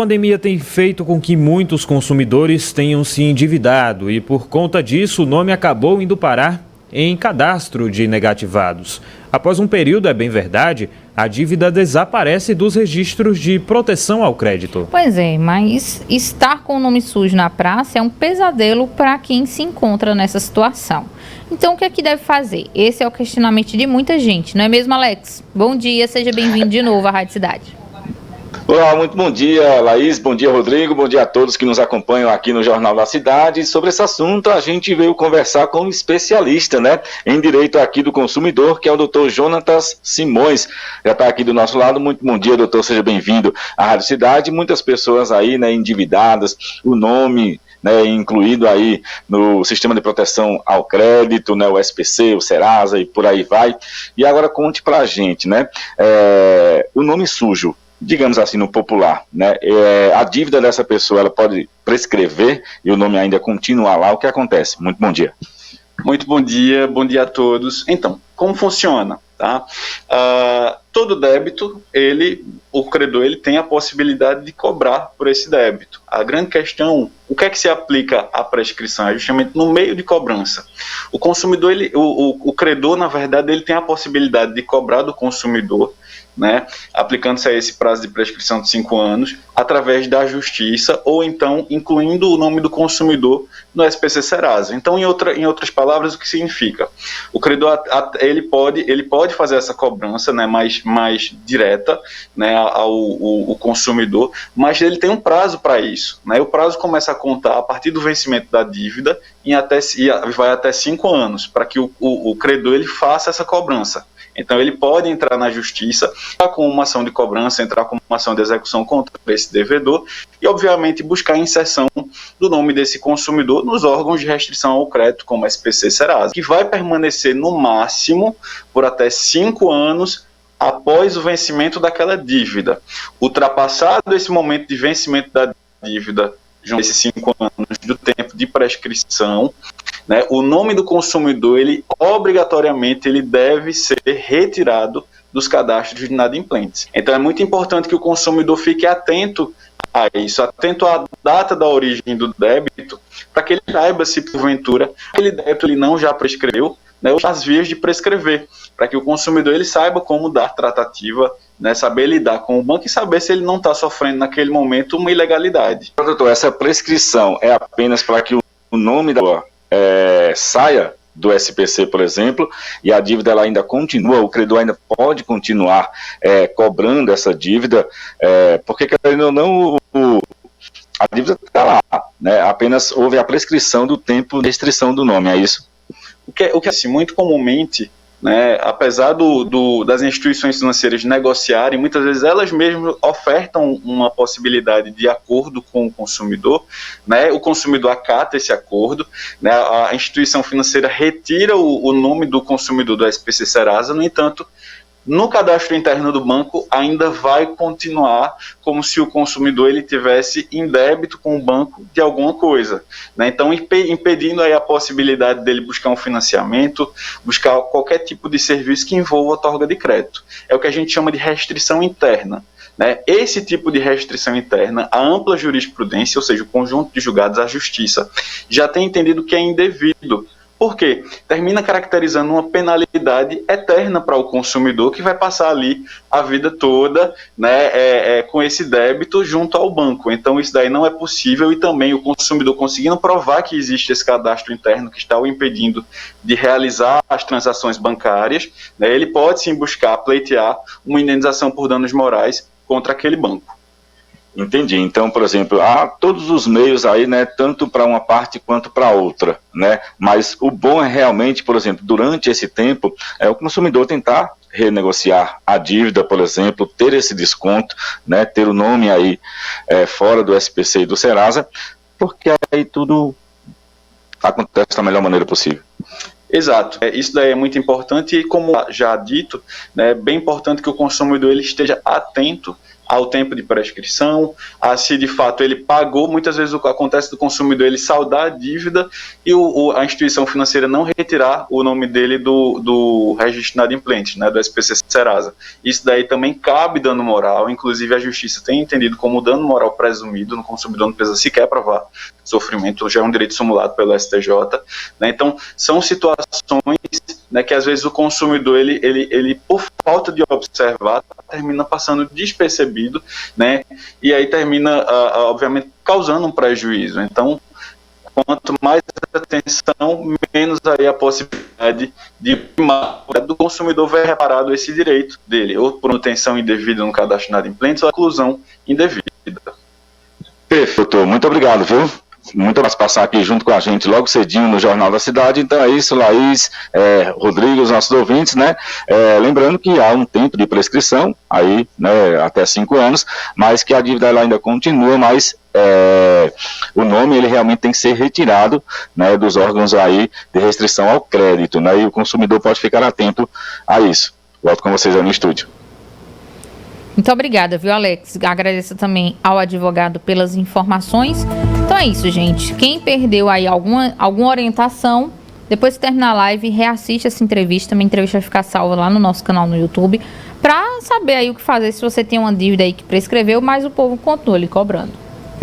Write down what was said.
A pandemia tem feito com que muitos consumidores tenham se endividado e, por conta disso, o nome acabou indo parar em cadastro de negativados. Após um período, é bem verdade, a dívida desaparece dos registros de proteção ao crédito. Pois é, mas estar com o nome sujo na praça é um pesadelo para quem se encontra nessa situação. Então, o que é que deve fazer? Esse é o questionamento de muita gente, não é mesmo, Alex? Bom dia, seja bem-vindo de novo à Rádio Cidade. Olá, muito bom dia, Laís, bom dia, Rodrigo, bom dia a todos que nos acompanham aqui no Jornal da Cidade. Sobre esse assunto, a gente veio conversar com um especialista, em direito aqui do consumidor, que é o doutor Jonatas Simões. Já está aqui do nosso lado. Muito bom dia, doutor, seja bem-vindo à Rádio Cidade. Muitas pessoas aí, endividadas, o nome incluído aí no sistema de proteção ao crédito, o SPC, o Serasa e por aí vai. E agora conte pra gente, o nome sujo, digamos assim, no popular, a dívida dessa pessoa, ela pode prescrever e o nome ainda continuar lá. O que acontece? Muito bom dia. Muito bom dia a todos. Então, como funciona? Todo débito, o credor ele tem a possibilidade de cobrar por esse débito. A grande questão, o que é que se aplica à prescrição? É justamente no meio de cobrança. O consumidor, o credor, na verdade, ele tem a possibilidade de cobrar do consumidor, aplicando-se a esse prazo de prescrição de 5 anos, através da justiça, ou então incluindo o nome do consumidor no SPC Serasa. Então, em outras palavras, o que significa? O credor ele pode fazer essa cobrança mais direta ao consumidor, mas ele tem um prazo para isso. O prazo começa a contar a partir do vencimento da dívida e vai até 5 anos, para que o credor ele faça essa cobrança. Então, ele pode entrar na justiça, entrar com uma ação de cobrança, entrar com uma ação de execução contra esse devedor e, obviamente, buscar a inserção do nome desse consumidor nos órgãos de restrição ao crédito, como a SPC Serasa, que vai permanecer, no máximo, por até 5 anos após o vencimento daquela dívida. Ultrapassado esse momento de vencimento da dívida, esses 5 anos do tempo de prescrição, o nome do consumidor, obrigatoriamente, deve ser retirado dos cadastros de inadimplentes. Então, é muito importante que o consumidor fique atento a isso, atento à data da origem do débito, para que ele saiba se, porventura, aquele débito ele não já prescreveu, as vias de prescrever, para que o consumidor ele saiba como dar tratativa, saber lidar com o banco e saber se ele não está sofrendo naquele momento uma ilegalidade. Doutor, essa prescrição é apenas para que o nome da saia do SPC, por exemplo, e a dívida ela ainda continua, o credor ainda pode continuar cobrando essa dívida, porque, querendo ou não, a dívida está lá, apenas houve a prescrição do tempo de restrição do nome, é isso? O que assim, muito comumente, apesar das instituições financeiras negociarem, muitas vezes elas mesmas ofertam uma possibilidade de acordo com o consumidor, o consumidor acata esse acordo, a instituição financeira retira o nome do consumidor do SPC Serasa, no entanto, no cadastro interno do banco ainda vai continuar como se o consumidor ele tivesse em débito com o banco de alguma coisa, Então impedindo aí a possibilidade dele buscar um financiamento, buscar qualquer tipo de serviço que envolva a outorga de crédito. É o que a gente chama de restrição interna. Esse tipo de restrição interna, a ampla jurisprudência, ou seja, o conjunto de julgados, a justiça, já tem entendido que é indevido. Por quê? Termina caracterizando uma penalidade eterna para o consumidor que vai passar ali a vida toda com esse débito junto ao banco. Então isso daí não é possível e também o consumidor conseguindo provar que existe esse cadastro interno que está o impedindo de realizar as transações bancárias, ele pode sim pleitear uma indenização por danos morais contra aquele banco. Entendi. Então, por exemplo, há todos os meios aí, tanto para uma parte quanto para outra, Mas o bom é realmente, por exemplo, durante esse tempo, o consumidor tentar renegociar a dívida, por exemplo, ter esse desconto, ter o nome aí fora do SPC e do Serasa, porque aí tudo acontece da melhor maneira possível. Exato, isso daí é muito importante e, como já dito, é bem importante que o consumidor ele esteja atento ao tempo de prescrição, a se de fato ele pagou. Muitas vezes o que acontece do consumidor ele saldar a dívida e a instituição financeira não retirar o nome dele do registro inadimplente, né, do SPC Serasa. Isso daí também cabe dano moral, inclusive a justiça tem entendido como dano moral presumido, no consumidor não precisa sequer provar sofrimento, já é um direito simulado pelo STJ, né? Então são situações, né, que às vezes o consumidor ele por falta de observar termina passando despercebido, né, e aí termina obviamente causando um prejuízo. Então quanto mais atenção, menos aí a possibilidade do consumidor ver reparado esse direito dele, ou por manutenção indevida no cadastro inadimplente, ou inclusão indevida. Perfeito, muito obrigado, viu? Muito mais passar aqui junto com a gente logo cedinho no Jornal da Cidade. Então é isso, Laís, Rodrigo, os nossos ouvintes, né? Lembrando que há um tempo de prescrição, aí, né, até 5 anos, mas que a dívida ela ainda continua, mas o nome ele realmente tem que ser retirado, né, dos órgãos aí de restrição ao crédito, né? E o consumidor pode ficar atento a isso. Volto com vocês aí no estúdio. Muito obrigada, viu, Alex? Agradeço também ao advogado pelas informações. Então é isso, gente. Quem perdeu aí alguma orientação, depois que terminar a live, reassiste essa entrevista. Minha entrevista vai ficar salva lá no nosso canal no YouTube, para saber aí o que fazer se você tem uma dívida aí que prescreveu, mas o povo continua lhe cobrando.